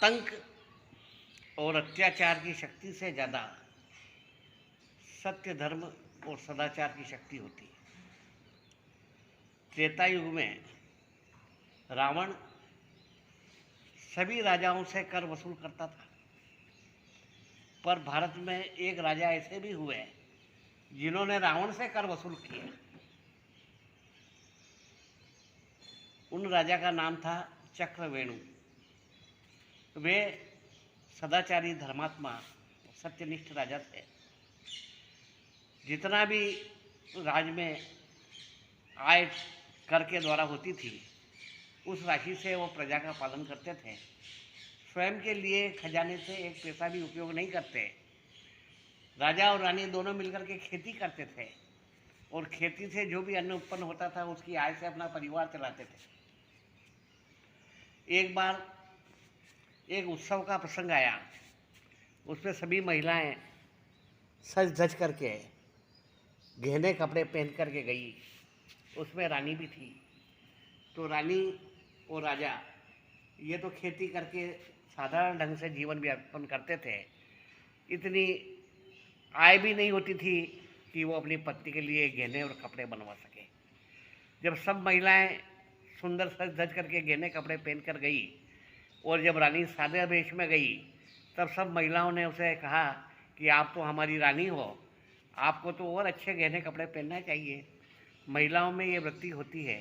आतंक और अत्याचार की शक्ति से ज़्यादा सत्य, धर्म और सदाचार की शक्ति होती है। त्रेता युग में रावण सभी राजाओं से कर वसूल करता था, पर भारत में एक राजा ऐसे भी हुए जिन्होंने रावण से कर वसूल किया। उन राजा का नाम था चक्रवेणु। वे सदाचारी, धर्मात्मा, सत्यनिष्ठ राजा थे। जितना भी राज्य में आय कर के द्वारा होती थी, उस राशि से वो प्रजा का पालन करते थे। स्वयं के लिए खजाने से एक पैसा भी उपयोग नहीं करते। राजा और रानी दोनों मिलकर के खेती करते थे और खेती से जो भी अन्न उत्पन्न होता था उसकी आय से अपना परिवार चलाते थे। एक बार एक उत्सव का प्रसंग आया। उसमें सभी महिलाएं सज धज करके गहने कपड़े पहन करके गई। उसमें रानी भी थी। तो रानी और राजा ये तो खेती करके साधारण ढंग से जीवन व्यापन करते थे। इतनी आय भी नहीं होती थी कि वो अपनी पत्नी के लिए गहने और कपड़े बनवा सके। जब सब महिलाएं सुंदर सज धज करके गहने कपड़े पहन कर गई और जब रानी सादे वेश में गई, तब सब महिलाओं ने उसे कहा कि आप तो हमारी रानी हो, आपको तो और अच्छे गहने कपड़े पहनना चाहिए। महिलाओं में ये वृत्ति होती है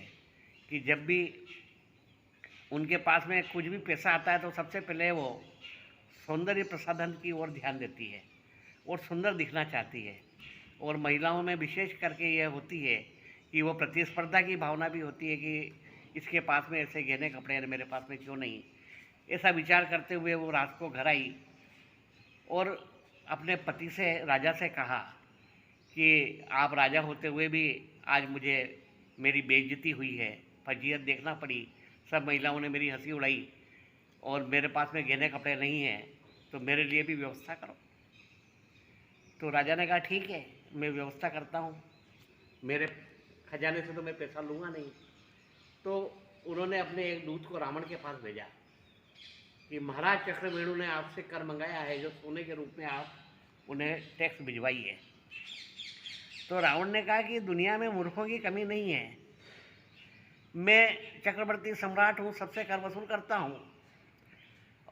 कि जब भी उनके पास में कुछ भी पैसा आता है तो सबसे पहले वो सौंदर्य प्रसाधन की ओर ध्यान देती है और सुंदर दिखना चाहती है। और महिलाओं में विशेष करके यह होती है कि वो प्रतिस्पर्धा की भावना भी होती है कि इसके पास में ऐसे गहने कपड़े हैं, मेरे पास में क्यों नहीं। ऐसा विचार करते हुए वो रात को घर आई और अपने पति से, राजा से कहा कि आप राजा होते हुए भी आज मुझे मेरी बेइज्जती हुई है, फजीहत देखना पड़ी। सब महिलाओं ने मेरी हंसी उड़ाई और मेरे पास में गहने कपड़े नहीं हैं, तो मेरे लिए भी व्यवस्था करो। तो राजा ने कहा ठीक है, मैं व्यवस्था करता हूँ, मेरे खजाने से तो मैं पैसा लूँगा नहीं। तो उन्होंने अपने एक दूत को रावण के पास भेजा कि महाराज चक्रवेणु ने आपसे कर मंगाया है, जो सोने के रूप में आप उन्हें टैक्स भिजवाइए। तो रावण ने कहा कि दुनिया में मूर्खों की कमी नहीं है, मैं चक्रवर्ती सम्राट हूँ, सबसे कर वसूल करता हूँ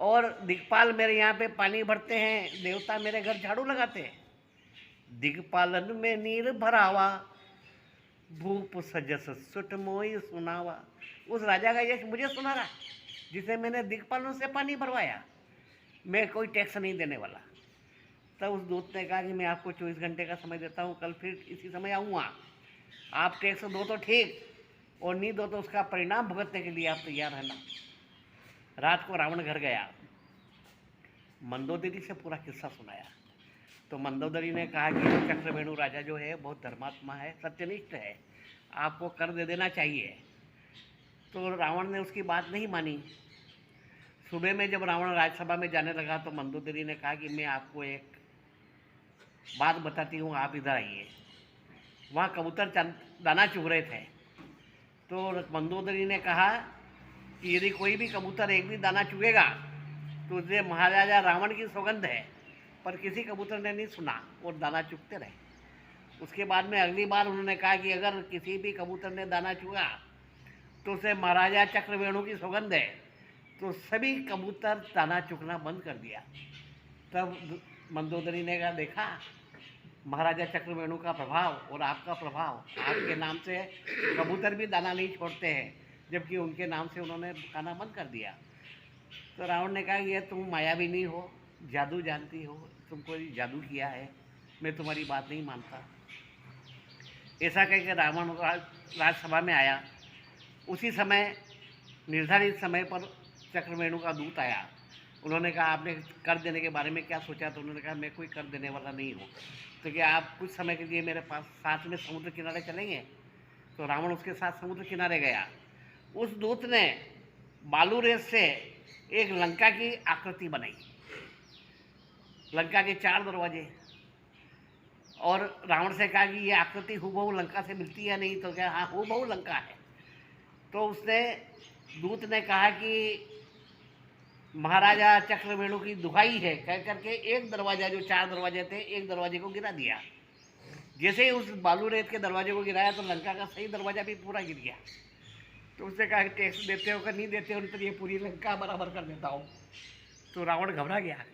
और दिक्पाल मेरे यहाँ पे पानी भरते हैं, देवता मेरे घर झाड़ू लगाते हैं। दिग्पालन में नीर भरावा, भूप सजस सुट मोई सुनावा। उस राजा का यश मुझे सुना रहा, जिसे मैंने दिग्पालन से पानी भरवाया। मैं कोई टैक्स नहीं देने वाला। तब उस दूत ने कहा कि मैं आपको 24 घंटे का समय देता हूँ, कल फिर इसी समय आऊँगा। आप टैक्स दो तो ठीक, और नहीं दो तो उसका परिणाम भुगतने के लिए आप तैयार रहना। रात को रावण घर गया, मंदोदरी से पूरा किस्सा सुनाया। तो मंदोदरी ने कहा कि चक्रवेणु राजा जो है बहुत धर्मात्मा है, सत्यनिष्ठ है, आपको कर दे देना चाहिए। तो रावण ने उसकी बात नहीं मानी। सुबह में जब रावण राज्यसभा में जाने लगा तो मंदोदरी ने कहा कि मैं आपको एक बात बताती हूँ, आप इधर आइए। वहाँ कबूतर दाना चुग रहे थे। तो मंदोदरी ने कहा कि यदि कोई भी कबूतर एक भी दाना चुगेगा तो उसे महाराजा रावण की सौगंध है। पर किसी कबूतर ने नहीं सुना और दाना चुगते रहे। उसके बाद में अगली बार उन्होंने कहा कि अगर किसी भी कबूतर ने दाना चुगा तो उसे महाराजा चक्रवेणु की सौगंध है। तो सभी कबूतर दाना चुगना बंद कर दिया। तब मंदोदरी ने कहा, देखा महाराजा चक्रवेणु का प्रभाव और आपका प्रभाव, आपके नाम से कबूतर भी दाना नहीं छोड़ते हैं, जबकि उनके नाम से उन्होंने खाना बंद कर दिया। तो रावण ने कहा, ये तुम मायाविनी हो, जादू जानती हो, तुमको जादू किया है, मैं तुम्हारी बात नहीं मानता। ऐसा कह के रावण राज्यसभा में आया। उसी समय, निर्धारित समय पर चक्रवेणु का दूत आया। उन्होंने कहा, आपने कर देने के बारे में क्या सोचा? तो उन्होंने कहा, मैं कोई कर देने वाला नहीं हूँ, तो क्या आप कुछ समय के लिए मेरे पास साथ में समुद्र किनारे चलेंगे? तो रावण उसके साथ समुद्र किनारे गया। उस दूत ने बालू रेत से एक लंका की आकृति बनाई, लंका के 4 दरवाजे, और रावण से कहा कि ये आकृति हूबहू लंका से मिलती है नहीं? तो क्या, हाँ हूबहू लंका है। तो उसने, दूत ने कहा कि महाराजा चक्रवेणु की दुहाई है कह करके एक दरवाजा, जो 4 दरवाजे थे, एक दरवाजे को गिरा दिया। जैसे ही उस बालू रेत के दरवाजे को गिराया तो लंका का सही दरवाजा भी पूरा गिर गया। तो उसने कहा कि टैक्स देते हो कि नहीं देते हो, तो ये पूरी लंका बराबर कर देता हूँ। तो रावण घबरा गया।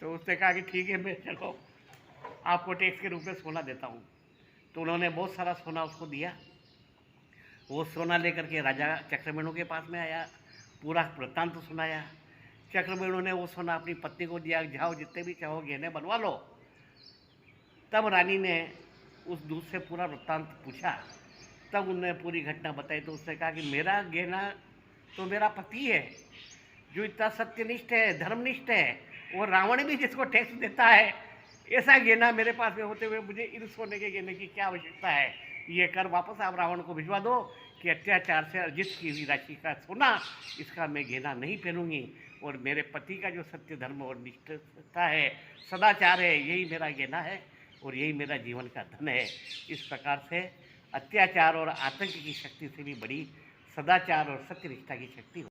तो उसने कहा कि ठीक है, मैं चलो आपको टैक्स के रूप में सोना देता हूँ। तो उन्होंने बहुत सारा सोना उसको दिया। वो सोना लेकर के राजा चक्रवेणु के पास में आया, पूरा वृत्तांत सुनाया। चक्रवेणु ने वो सोना अपनी पत्नी को दिया, जाओ जितने भी चाहो गहने बनवा लो। तब रानी ने उस दूत से पूरा वृत्तांत पूछा, तब उन्होंने पूरी घटना बताई। तो उसने कहा कि मेरा गहना तो मेरा पति है, जो इतना सत्यनिष्ठ है, धर्मनिष्ठ है, और रावण भी जिसको टैक्स देता है, ऐसा गहना मेरे पास में होते हुए मुझे इन सोने के गहने की क्या आवश्यकता है। ये कर वापस आप रावण को भिजवा दो कि अत्याचार से अर्जित की हुई राशि का सोना, इसका मैं गहना नहीं पहनूंगी, और मेरे पति का जो सत्य धर्म और निष्ठता है, सदाचार है, यही मेरा गहना है और यही मेरा जीवन का धन है। इस प्रकार से अत्याचार और आतंक की शक्ति से भी बड़ी सदाचार और सत्य निष्ठा की शक्ति